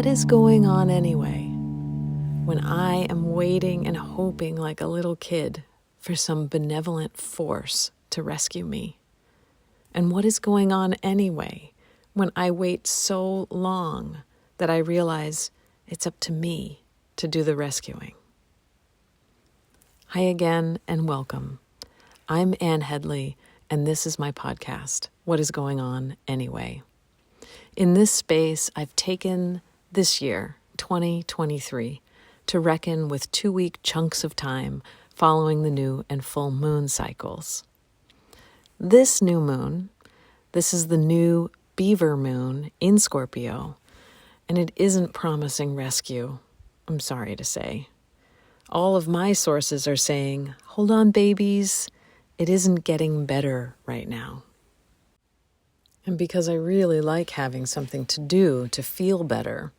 what is going on anyway when I am waiting and hoping like a little kid for some benevolent force to rescue me? And what is going on anyway when I wait so long that I realize it's up to me to do the rescuing? Hi again and welcome. I'm Ann Headley, and this is my podcast, What is Going On Anyway? In this space, I've taken this year, 2023, to reckon with 2-week chunks of time following the new and full moon cycles. This new moon, this is the new Beaver Moon in Scorpio, and it isn't promising rescue, I'm sorry to say. All of my sources are saying, hold on, babies, it isn't getting better right now. And because I really like having something to do to feel better,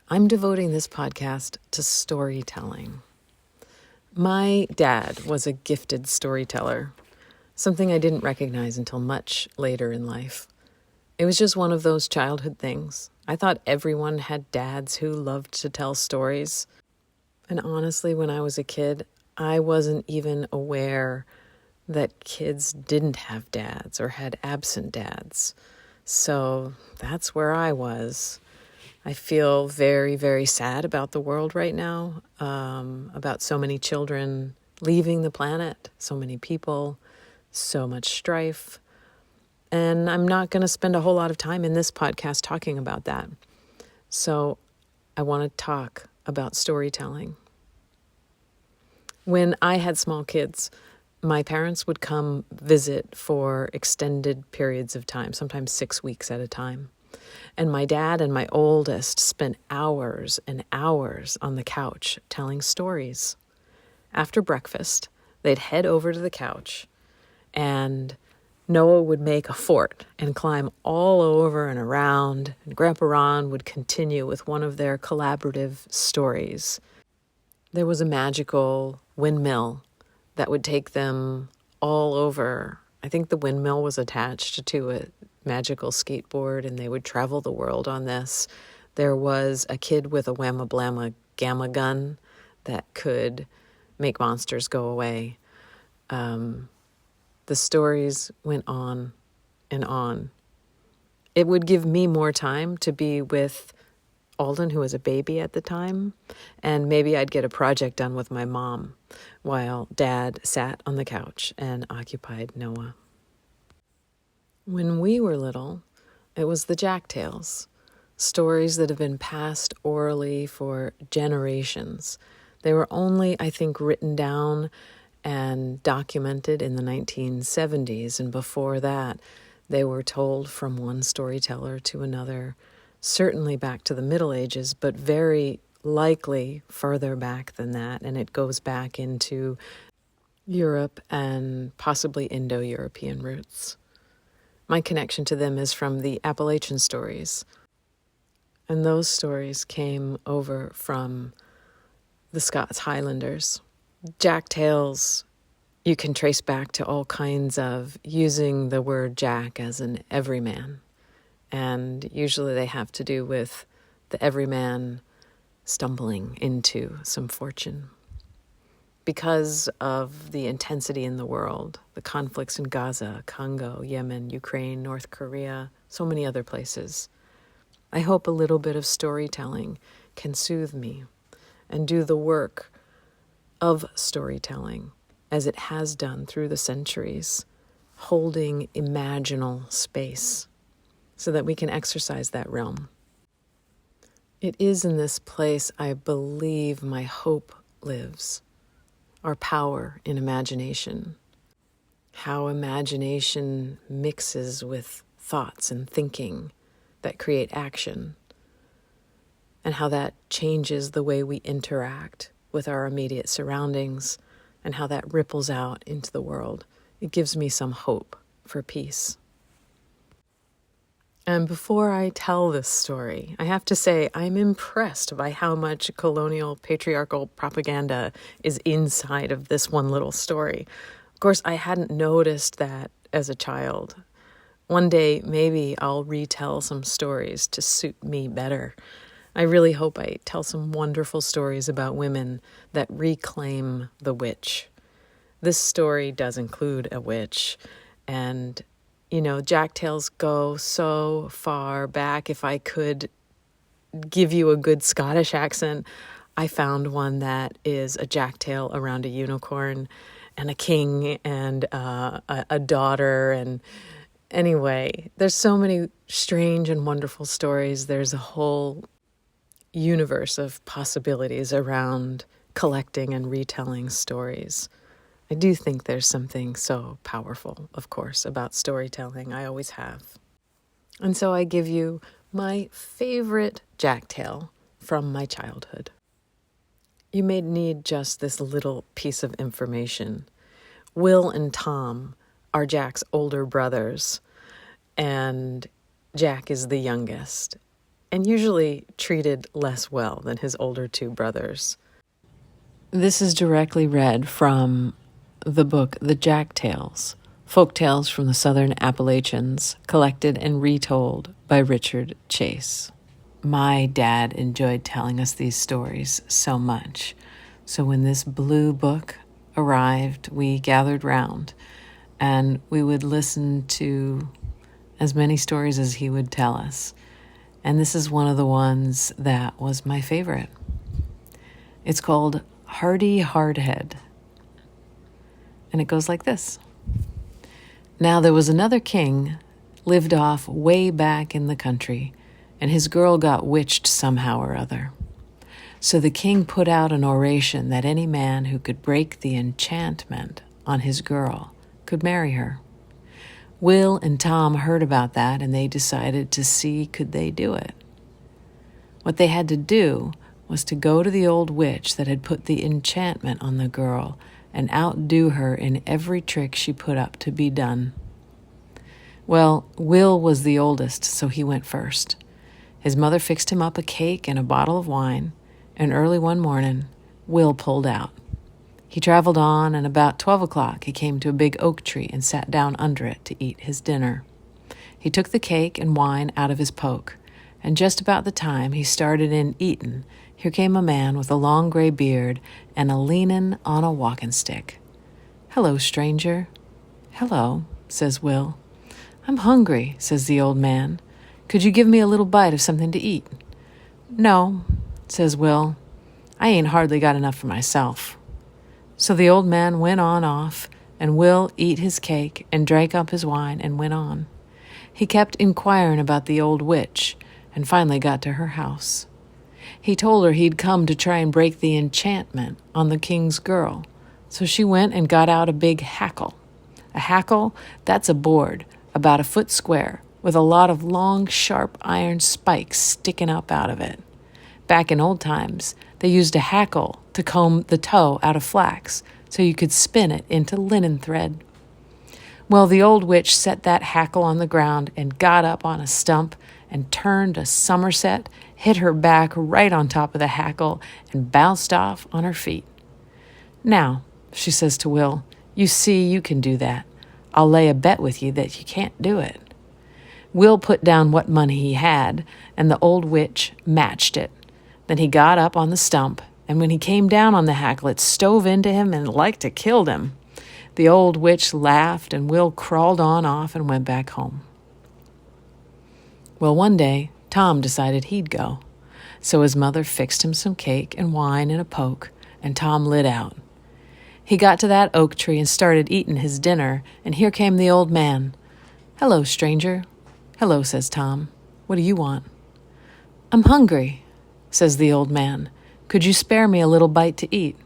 I'm devoting this podcast to storytelling. My dad was a gifted storyteller, something I didn't recognize until much later in life. It was just one of those childhood things. I thought everyone had dads who loved to tell stories. And honestly, when I was a kid, I wasn't even aware that kids didn't have dads or had absent dads. So that's where I was. I feel very, very sad about the world right now, about so many children leaving the planet, so many people, so much strife. And I'm not going to spend a whole lot of time in this podcast talking about that. So I want to talk about storytelling. When I had small kids, my parents would come visit for extended periods of time, sometimes 6 weeks at a time. And my dad and my oldest spent hours and hours on the couch telling stories. After breakfast, they'd head over to the couch, and Noah would make a fort and climb all over and around, and Grandpa Ron would continue with one of their collaborative stories. There was a magical windmill that would take them all over. I think the windmill was attached to a magical skateboard, and they would travel the world on this. There was a kid with a whamma blamma gamma gun that could make monsters go away. The stories went on and on. It would give me more time to be with Alden, who was a baby at the time, and maybe I'd get a project done with my mom while Dad sat on the couch and occupied Noah. When we were little, it was the Jack Tales, stories that have been passed orally for generations. They were only, I think, written down and documented in the 1970s, and before that, they were told from one storyteller to another, certainly back to the Middle Ages, but very likely further back than that, and it goes back into Europe and possibly Indo-European roots. My connection to them is from the Appalachian stories, and those stories came over from the Scots Highlanders. Jack Tales you can trace back to all kinds of using the word Jack as an everyman. And usually they have to do with the everyman stumbling into some fortune. Because of the intensity in the world, the conflicts in Gaza, Congo, Yemen, Ukraine, North Korea, so many other places, I hope a little bit of storytelling can soothe me and do the work of storytelling as it has done through the centuries, holding imaginal space, so that we can exercise that realm. It is in this place I believe my hope lives, our power in imagination, how imagination mixes with thoughts and thinking that create action, and how that changes the way we interact with our immediate surroundings, and how that ripples out into the world. It gives me some hope for peace. And before I tell this story, I have to say I'm impressed by how much colonial patriarchal propaganda is inside of this one little story. Of course, I hadn't noticed that as a child. One day, maybe I'll retell some stories to suit me better. I really hope I tell some wonderful stories about women that reclaim the witch. This story does include a witch, and, Jack tales go so far back. If I could give you a good Scottish accent, I found one that is a jack tale around a unicorn and a king and a daughter. And anyway, there's so many strange and wonderful stories. There's a whole universe of possibilities around collecting and retelling stories. I do think there's something so powerful, of course, about storytelling. I always have. And so I give you my favorite jack tale from my childhood. You may need just this little piece of information. Will and Tom are Jack's older brothers, and Jack is the youngest, and usually treated less well than his older two brothers. This is directly read from the book The Jack Tales, Folk Tales from the Southern Appalachians, collected and retold by Richard Chase. My dad enjoyed telling us these stories so much. So when this blue book arrived, we gathered round and we would listen to as many stories as he would tell us. And this is one of the ones that was my favorite. It's called Hardy Hardhead. And it goes like this. Now there was another king, lived off way back in the country, and his girl got witched somehow or other. So the king put out an oration that any man who could break the enchantment on his girl could marry her. Will and Tom heard about that, and they decided to see could they do it. What they had to do was to go to the old witch that had put the enchantment on the girl and outdo her in every trick she put up to be done. Well, Will was the oldest, so he went first. His mother fixed him up a cake and a bottle of wine, and early one morning, Will pulled out. He traveled on, and about 12 o'clock he came to a big oak tree and sat down under it to eat his dinner. He took the cake and wine out of his poke, and just about the time he started in eatin', here came a man with a long gray beard and a leanin' on a walking stick. "Hello, stranger." "Hello," says Will. "I'm hungry," says the old man. "Could you give me a little bite of something to eat?" "No," says Will. "I ain't hardly got enough for myself." So the old man went on off, and Will eat his cake and drank up his wine and went on. He kept inquiring about the old witch, and finally got to her house. He told her he'd come to try and break the enchantment on the king's girl, so she went and got out a big hackle. A hackle, that's a board, about a foot square, with a lot of long, sharp iron spikes sticking up out of it. Back in old times, they used a hackle to comb the tow out of flax, so you could spin it into linen thread. Well, the old witch set that hackle on the ground and got up on a stump and turned a somerset, hit her back right on top of the hackle, and bounced off on her feet. "Now," she says to Will, "you see you can do that. I'll lay a bet with you that you can't do it." Will put down what money he had, and the old witch matched it. Then he got up on the stump, and when he came down on the hackle, it stove into him and like to killed him. The old witch laughed, and Will crawled on off and went back home. Well, one day, Tom decided he'd go. So his mother fixed him some cake and wine in a poke, and Tom lit out. He got to that oak tree and started eating his dinner, and here came the old man. "Hello, stranger." "Hello," says Tom. "What do you want?" "I'm hungry," says the old man. "Could you spare me a little bite to eat?"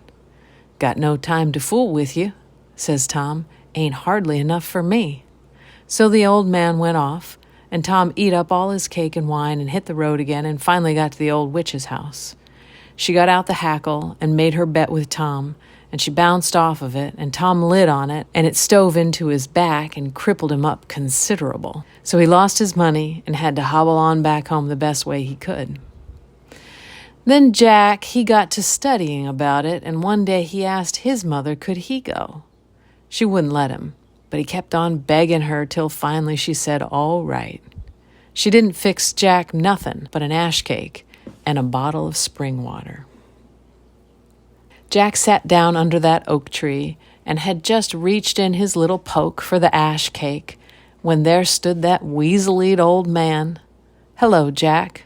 "Got no time to fool with you," says Tom. "Ain't hardly enough for me." So the old man went off, and Tom eat up all his cake and wine and hit the road again and finally got to the old witch's house. She got out the hackle and made her bet with Tom, and she bounced off of it, and Tom lit on it, and it stove into his back and crippled him up considerable. So he lost his money and had to hobble on back home the best way he could. Then Jack, he got to studying about it, and one day he asked his mother could he go. She wouldn't let him, but he kept on begging her till finally she said all right. She didn't fix Jack nothing but an ash cake, and a bottle of spring water. Jack sat down under that oak tree and had just reached in his little poke for the ash cake when there stood that weasel-eyed old man. "Hello, Jack."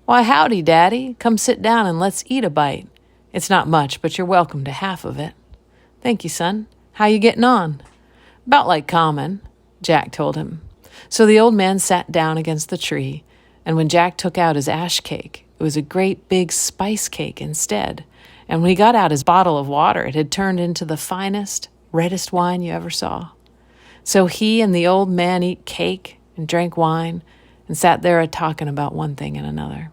"Why, howdy, Daddy. Come sit down and let's eat a bite. It's not much, but you're welcome to half of it." "Thank you, son. How you getting on?" "About like common," Jack told him. So the old man sat down against the tree, and when Jack took out his ash cake, it was a great big spice cake instead. And when he got out his bottle of water, it had turned into the finest, reddest wine you ever saw. So he and the old man eat cake and drank wine and sat there a-talking about one thing and another.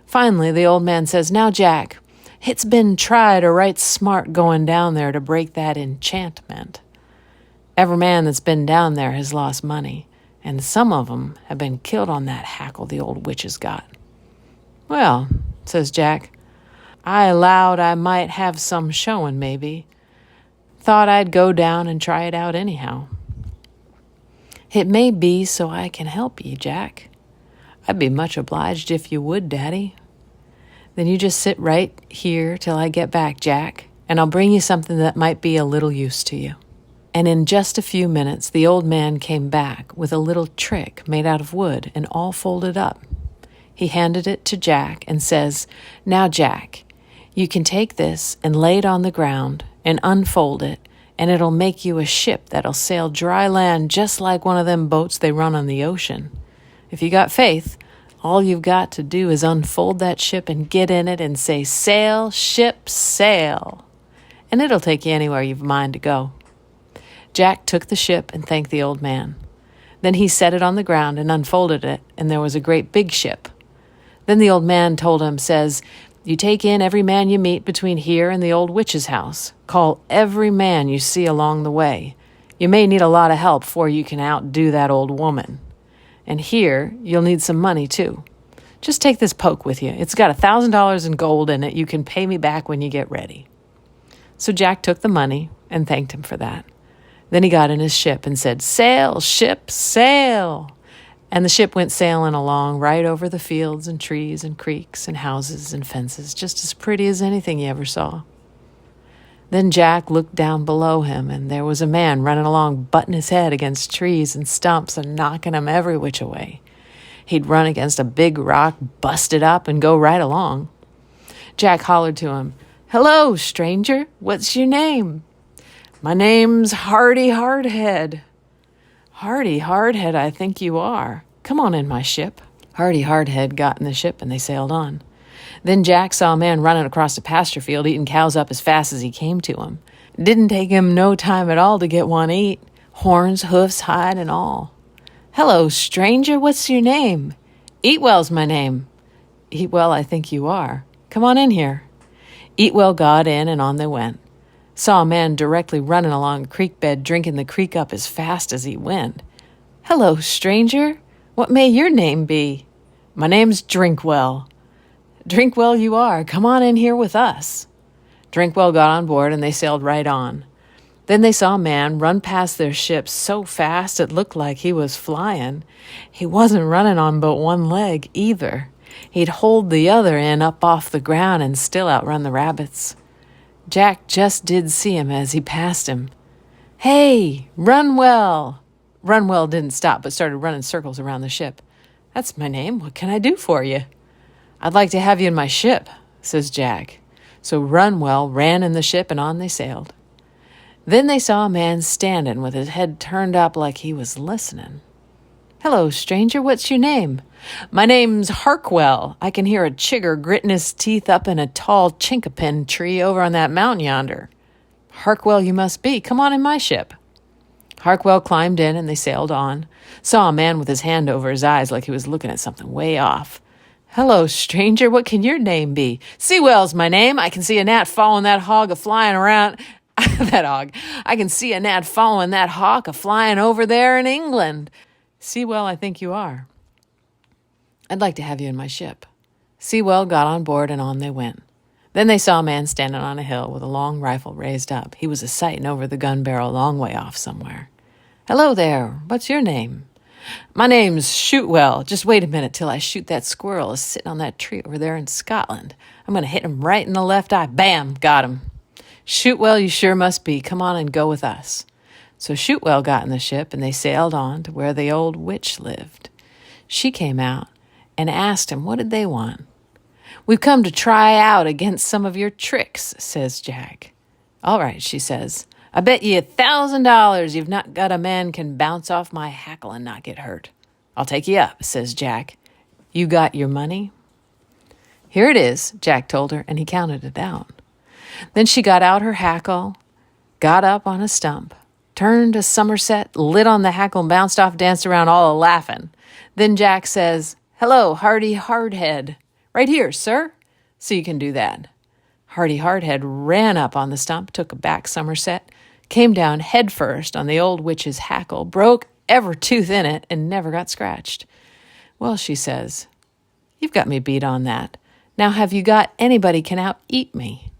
Finally, the old man says, "Now, Jack, it's been tried or right smart going down there to break that enchantment. Every man that's been down there has lost money, and some of 'em have been killed on that hackle the old witch has got." "Well," says Jack, "I allowed I might have some showing maybe. Thought I'd go down and try it out anyhow." "It may be so I can help ye, Jack." "I'd be much obliged if you would, Daddy." "Then you just sit right here till I get back, Jack, and I'll bring you something that might be a little use to you." And in just a few minutes, the old man came back with a little trick made out of wood and all folded up. He handed it to Jack and says, "Now, Jack, you can take this and lay it on the ground and unfold it, and it'll make you a ship that'll sail dry land just like one of them boats they run on the ocean. If you got faith, all you've got to do is unfold that ship and get in it and say, 'Sail, ship, sail,' and it'll take you anywhere you've a mind to go." Jack took the ship and thanked the old man. Then he set it on the ground and unfolded it, and there was a great big ship. Then the old man told him, says, "You take in every man you meet between here and the old witch's house. Call every man you see along the way. You may need a lot of help before you can outdo that old woman. And here, you'll need some money, too. Just take this poke with you. It's got $1,000 in gold in it. You can pay me back when you get ready." So Jack took the money and thanked him for that. Then he got in his ship and said, "Sail, ship, sail." And the ship went sailing along right over the fields and trees and creeks and houses and fences, just as pretty as anything you ever saw. Then Jack looked down below him, and there was a man running along, butting his head against trees and stumps and knocking 'em every which way. He'd run against a big rock, bust it up, and go right along. Jack hollered to him, "Hello, stranger, what's your name?" "My name's Hardy Hardhead." "Hardy Hardhead, I think you are. Come on in my ship." Hardy Hardhead got in the ship, and they sailed on. Then Jack saw a man running across a pasture field, eating cows up as fast as he came to him. It didn't take him no time at all to get one eat, horns, hoofs, hide, and all. "Hello, stranger, what's your name?" "Eatwell's my name." "Eatwell, I think you are. Come on in here." Eatwell got in, and on they went. Saw a man directly running along a creek bed, drinking the creek up as fast as he went. "Hello, stranger. What may your name be?" "My name's Drinkwell." "Drinkwell you are. Come on in here with us." Drinkwell got on board, and they sailed right on. Then they saw a man run past their ship so fast it looked like he was flying. He wasn't running on but one leg either. He'd hold the other end up off the ground and still outrun the rabbits. Jack just did see him as he passed him. "Hey, Runwell!" Runwell didn't stop but started running circles around the ship. "That's my name. What can I do for you?" "I'd like to have you in my ship," says Jack. So Runwell ran in the ship, and on they sailed. Then they saw a man standing with his head turned up like he was listening. "Hello, stranger, what's your name?" "My name's Harkwell. I can hear a chigger gritting his teeth up in a tall chinkapin tree over on that mountain yonder." "Harkwell you must be. Come on in my ship." Harkwell climbed in, and they sailed on. Saw a man with his hand over his eyes like he was looking at something way off. "Hello, stranger, what can your name be?" "Sewell's my name. I can see a gnat following that hog a-flying around..." "That hog. I can see a gnat following that hawk a-flying over there in England." "Sewell, I think you are. I'd like to have you in my ship." Sewell got on board, and on they went. Then they saw a man standing on a hill with a long rifle raised up. He was a-sighting over the gun barrel a long way off somewhere. "Hello there. What's your name?" My name's Shootwell. Just wait a minute till I shoot that squirrel is sitting on that tree over there in Scotland. I'm going to hit him right in the left eye. Bam! Got him. Shootwell, you sure must be. Come on and go with us. So Shootwell got in the ship, and they sailed on to where the old witch lived. She came out and asked him, what did they want? We've come to try out against some of your tricks, says Jack. All right, she says. I bet you $1,000 you've not got a man can bounce off my hackle and not get hurt. I'll take you up, says Jack. You got your money? Here it is, Jack told her, and he counted it out. Then she got out her hackle, got up on a stump, turned a somerset, lit on the hackle, and bounced off, danced around all a-laughing. Then Jack says, hello, Hardy Hardhead. Right here, sir. So you can do that. Hardy Hardhead ran up on the stump, took a back somerset, came down head first on the old witch's hackle, broke every tooth in it, and never got scratched. Well, she says, you've got me beat on that. Now have you got anybody can out-eat me?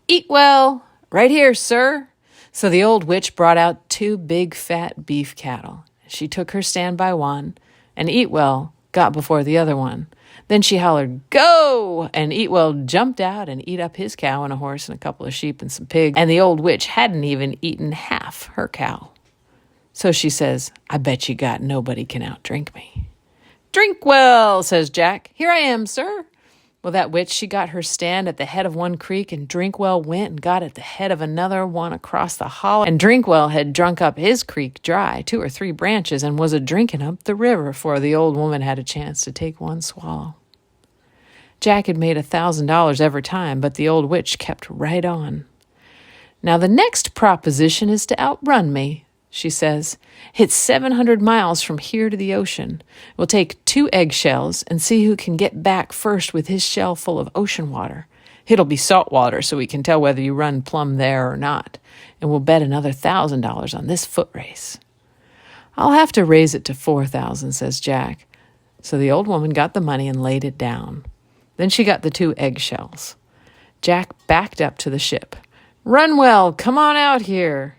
Eat well. Right here, sir. So the old witch brought out 2 big fat beef cattle. She took her stand by one, and Eatwell got before the other one. Then she hollered, go! And Eatwell jumped out and eat up his cow and a horse and a couple of sheep and some pigs. And the old witch hadn't even eaten half her cow. So she says, I bet you got nobody can outdrink me. Drink well, says Jack. Here I am, sir. Well, that witch, she got her stand at the head of one creek, and Drinkwell went and got at the head of another one across the hollow. And Drinkwell had drunk up his creek dry, 2 or 3 branches, and was a-drinking up the river before the old woman had a chance to take one swallow. Jack had made $1,000 every time, but the old witch kept right on. Now the next proposition is to outrun me, she says. It's 700 miles from here to the ocean. We'll take 2 eggshells and see who can get back first with his shell full of ocean water. It'll be salt water, so we can tell whether you run plumb there or not. And we'll bet another $1,000 on this foot race. I'll have to raise it to 4,000, says Jack. So the old woman got the money and laid it down. Then she got the 2 eggshells. Jack backed up to the ship. Run well, come on out here.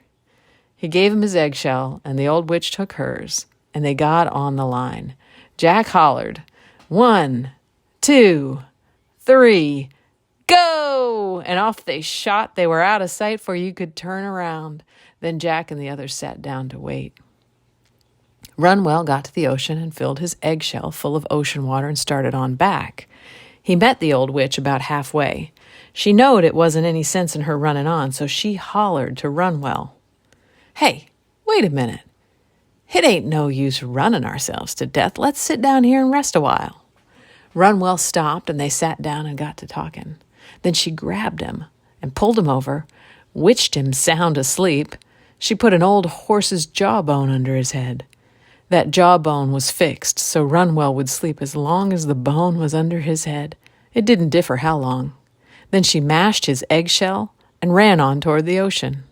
He gave him his eggshell, and the old witch took hers, and they got on the line. Jack hollered, 1, 2, 3, go! And off they shot. They were out of sight, for you could turn around. Then Jack and the others sat down to wait. Runwell got to the ocean and filled his eggshell full of ocean water and started on back. He met the old witch about halfway. She knowed it wasn't any sense in her running on, so she hollered to Runwell. Hey, wait a minute. It ain't no use running ourselves to death. Let's sit down here and rest a while. Runwell stopped, and they sat down and got to talking. Then she grabbed him and pulled him over, witched him sound asleep. She put an old horse's jawbone under his head. That jawbone was fixed, so Runwell would sleep as long as the bone was under his head. It didn't differ how long. Then she mashed his eggshell and ran on toward the ocean.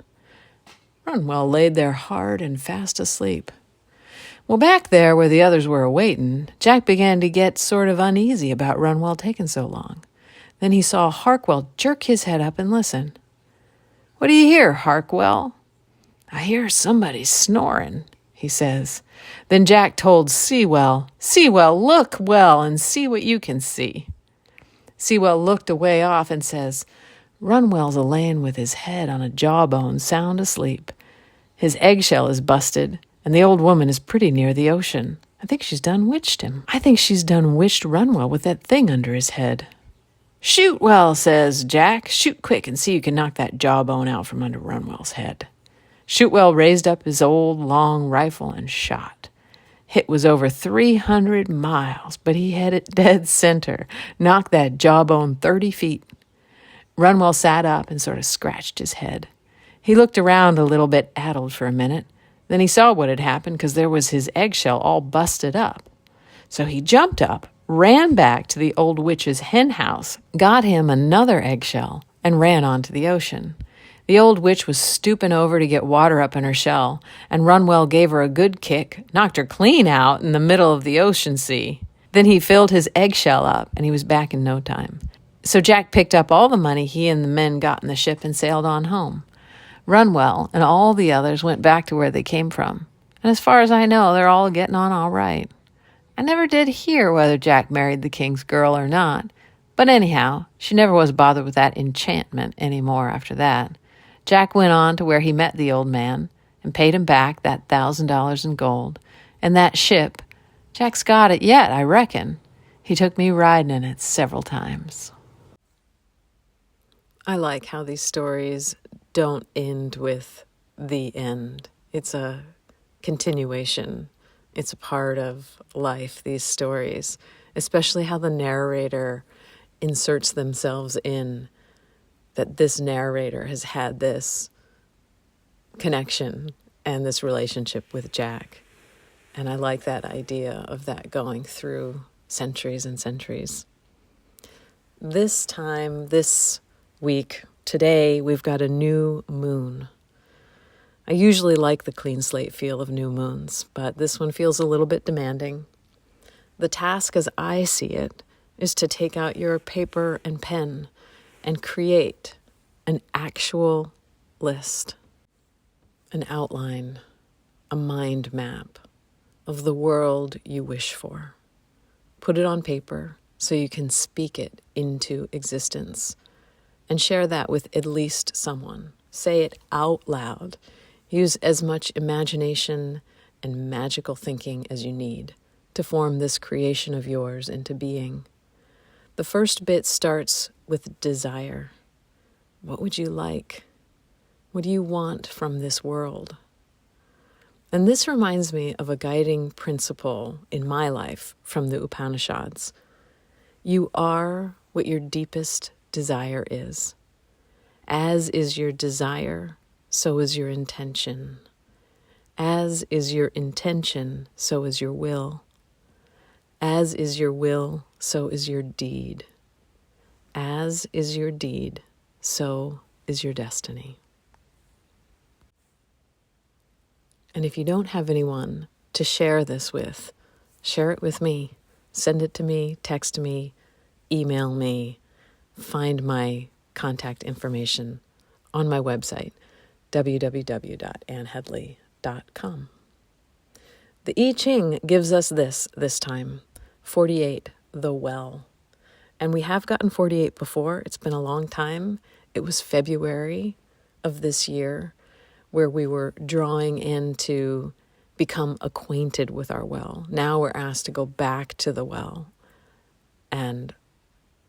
Runwell laid there hard and fast asleep. Well, back there where the others were awaiting, Jack began to get sort of uneasy about Runwell taking so long. Then he saw Harkwell jerk his head up and listen. What do you hear, Harkwell? I hear somebody snoring, he says. Then Jack told Seawell, Seawell, look well and see what you can see. Seawell looked away off and says, Runwell's a-layin' with his head on a jawbone, sound asleep. His eggshell is busted, and the old woman is pretty near the ocean. I think she's done witched him. I think she's done witched Runwell with that thing under his head. Shoot well, says Jack. Shoot quick and see you can knock that jawbone out from under Runwell's head. Shootwell raised up his old long rifle and shot. It was over 300 miles, but he hit it dead center, knocked that jawbone 30 feet. Runwell sat up and sort of scratched his head. He looked around a little bit addled for a minute. Then he saw what had happened because there was his eggshell all busted up. So he jumped up, ran back to the old witch's hen house, got him another eggshell, and ran onto the ocean. The old witch was stooping over to get water up in her shell, and Runwell gave her a good kick, knocked her clean out in the middle of the ocean sea. Then he filled his eggshell up, and he was back in no time. So Jack picked up all the money he and the men got in the ship and sailed on home. Runwell and all the others went back to where they came from, And as far as I know, they're all getting on all right. I never did hear whether Jack married the king's girl or not, but anyhow, she never was bothered with that enchantment anymore after that. Jack went on to where he met the old man and paid him back that $1,000 in gold. And that ship, Jack's got it yet, I reckon. He took me riding in it several times. I like how these stories don't end with the end. It's a continuation. It's a part of life, these stories, especially how the narrator inserts themselves in, that this narrator has had this connection and this relationship with Jack. And I like that idea of that going through centuries and centuries. This time, this week, today, we've got a new moon. I usually like the clean slate feel of new moons, but this one feels a little bit demanding. The task, as I see it, is to take out your paper and pen and create an actual list, an outline, a mind map of the world you wish for. Put it on paper so you can speak it into existence and share that with at least someone. Say it out loud. Use as much imagination and magical thinking as you need to form this creation of yours into being. The first bit starts with desire. What would you like? What do you want from this world? And this reminds me of a guiding principle in my life from the Upanishads. You are what your deepest desire is. As is your desire, so is your intention. As is your intention, so is your will. As is your will, so is your deed. As is your deed, so is your destiny. And if you don't have anyone to share this with, share it with me. Send it to me, text me, email me. Find my contact information on my website, www.annheadley.com. The I Ching gives us this time, 48, the well. And we have gotten 48 before. It's been a long time. It was February of this year where we were drawing in to become acquainted with our well. Now we're asked to go back to the well and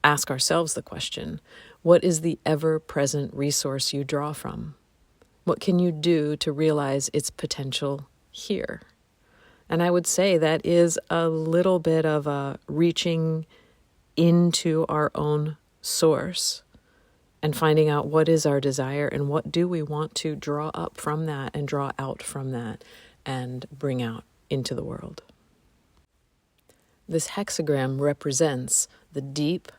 ask ourselves the question, what is the ever-present resource you draw from? What can you do to realize its potential here? And I would say that is a little bit of a reaching into our own source and finding out what is our desire and what do we want to draw up from that and draw out from that and bring out into the world. This hexagram represents the deep,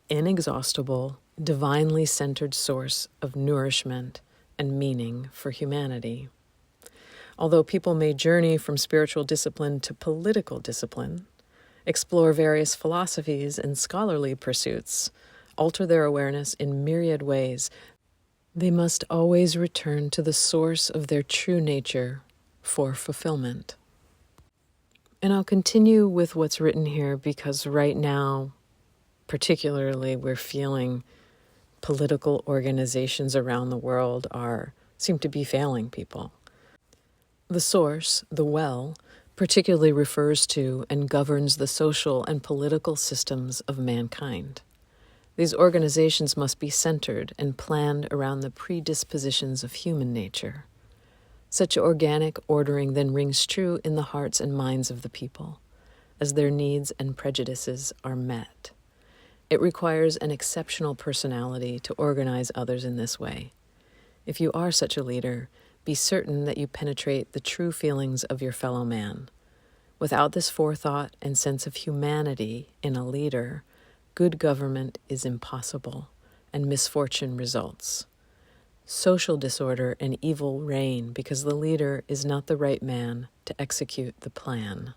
inexhaustible, divinely centered source of nourishment and meaning for humanity. Although people may journey from spiritual discipline to political discipline, explore various philosophies and scholarly pursuits, alter their awareness in myriad ways, they must always return to the source of their true nature for fulfillment. And I'll continue with what's written here because right now, particularly, we're feeling political organizations around the world seem to be failing people. The source, the well, particularly refers to and governs the social and political systems of mankind. These organizations must be centered and planned around the predispositions of human nature. Such organic ordering then rings true in the hearts and minds of the people, as their needs and prejudices are met. It requires an exceptional personality to organize others in this way. If you are such a leader, be certain that you penetrate the true feelings of your fellow man. Without this forethought and sense of humanity in a leader, good government is impossible, and misfortune results. Social disorder and evil reign because the leader is not the right man to execute the plan.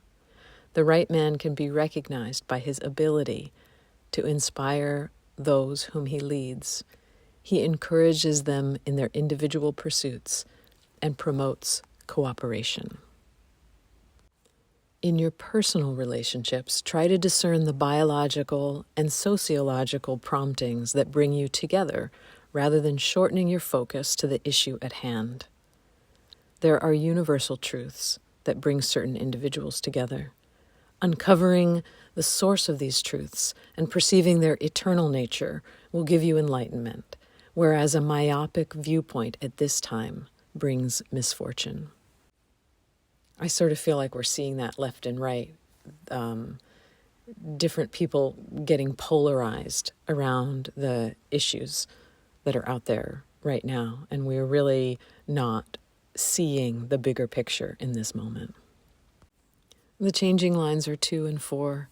The right man can be recognized by his ability to inspire those whom he leads. He encourages them in their individual pursuits and promotes cooperation. In your personal relationships, try to discern the biological and sociological promptings that bring you together rather than shortening your focus to the issue at hand. There are universal truths that bring certain individuals together. Uncovering the source of these truths and perceiving their eternal nature will give you enlightenment, whereas a myopic viewpoint at this time brings misfortune. I sort of feel like we're seeing that left and right. Different people getting polarized around the issues that are out there right now. And we're really not seeing the bigger picture in this moment. The changing lines are 2 and 4,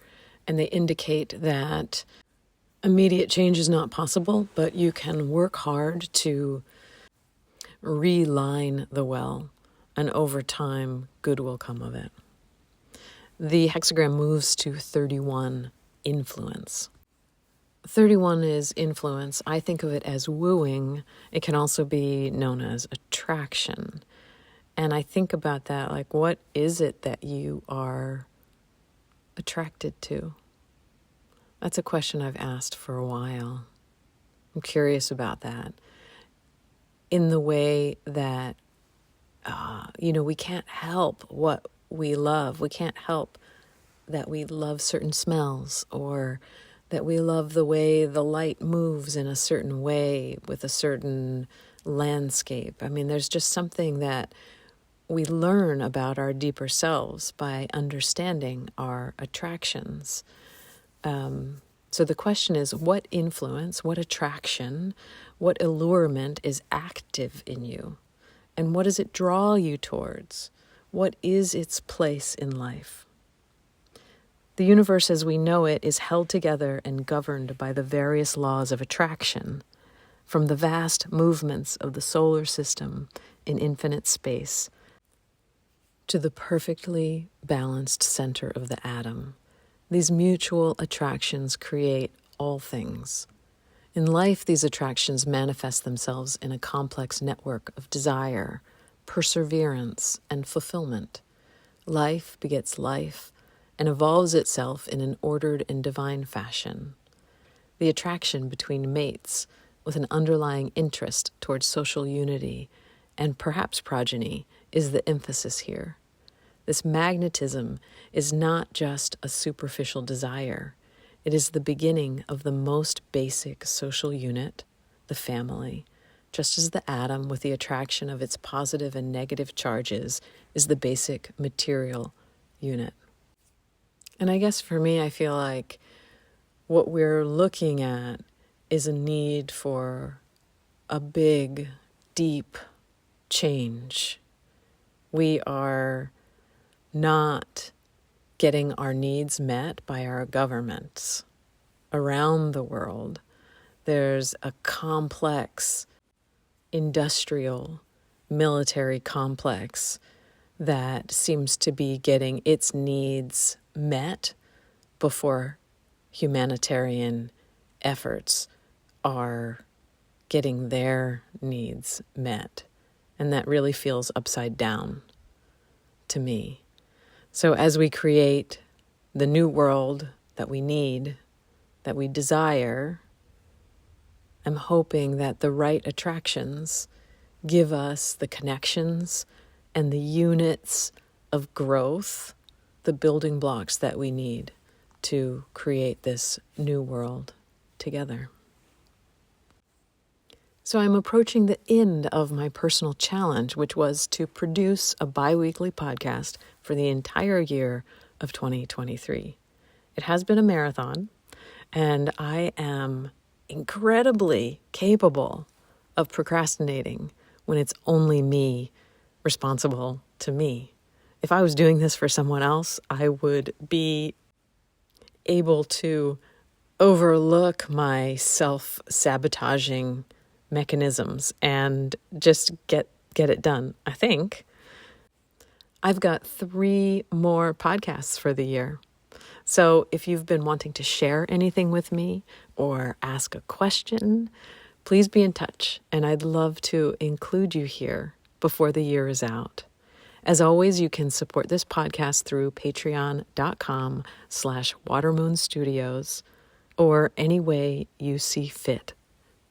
and they indicate that immediate change is not possible, but you can work hard to reline the well, and over time, good will come of it. The hexagram moves to 31, influence. 31 is influence. I think of it as wooing. It can also be known as attraction. And I think about that, like, what is it that you are attracted to? That's a question I've asked for a while. I'm curious about that. In the way that, we can't help what we love. We can't help that we love certain smells, or that we love the way the light moves in a certain way with a certain landscape. I mean, there's just something that we learn about our deeper selves by understanding our attractions. So the question is, what influence, what attraction, what allurement is active in you? And what does it draw you towards? What is its place in life? The universe as we know it is held together and governed by the various laws of attraction, from the vast movements of the solar system in infinite space to the perfectly balanced center of the atom. These mutual attractions create all things. In life, these attractions manifest themselves in a complex network of desire, perseverance, and fulfillment. Life begets life and evolves itself in an ordered and divine fashion. The attraction between mates with an underlying interest towards social unity and perhaps progeny is the emphasis here. This magnetism is not just a superficial desire. It is the beginning of the most basic social unit, the family, just as the atom with the attraction of its positive and negative charges is the basic material unit. And I guess for me, I feel like what we're looking at is a need for a big, deep change. We are not getting our needs met by our governments around the world. There's a complex industrial military complex that seems to be getting its needs met before humanitarian efforts are getting their needs met. And that really feels upside down to me. So as we create the new world that we need, that we desire, I'm hoping that the right attractions give us the connections and the units of growth, the building blocks that we need to create this new world together. So I'm approaching the end of my personal challenge, which was to produce a bi-weekly podcast for the entire year of 2023. It has been a marathon, and I am incredibly capable of procrastinating when it's only me responsible to me. If I was doing this for someone else, I would be able to overlook my self-sabotaging mechanisms and just get it done. I think I've got 3 more podcasts for the year. So if you've been wanting to share anything with me or ask a question, please be in touch, and I'd love to include you here before the year is out. As always, you can support this podcast through patreon.com/watermoonstudios or any way you see fit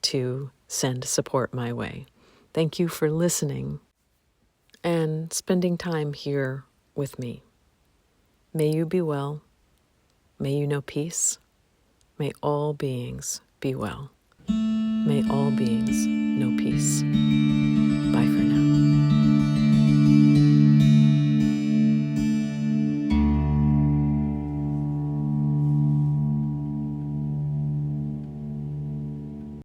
to send support my way. Thank you for listening and spending time here with me. May you be well. May you know peace. May all beings be well. May all beings know peace.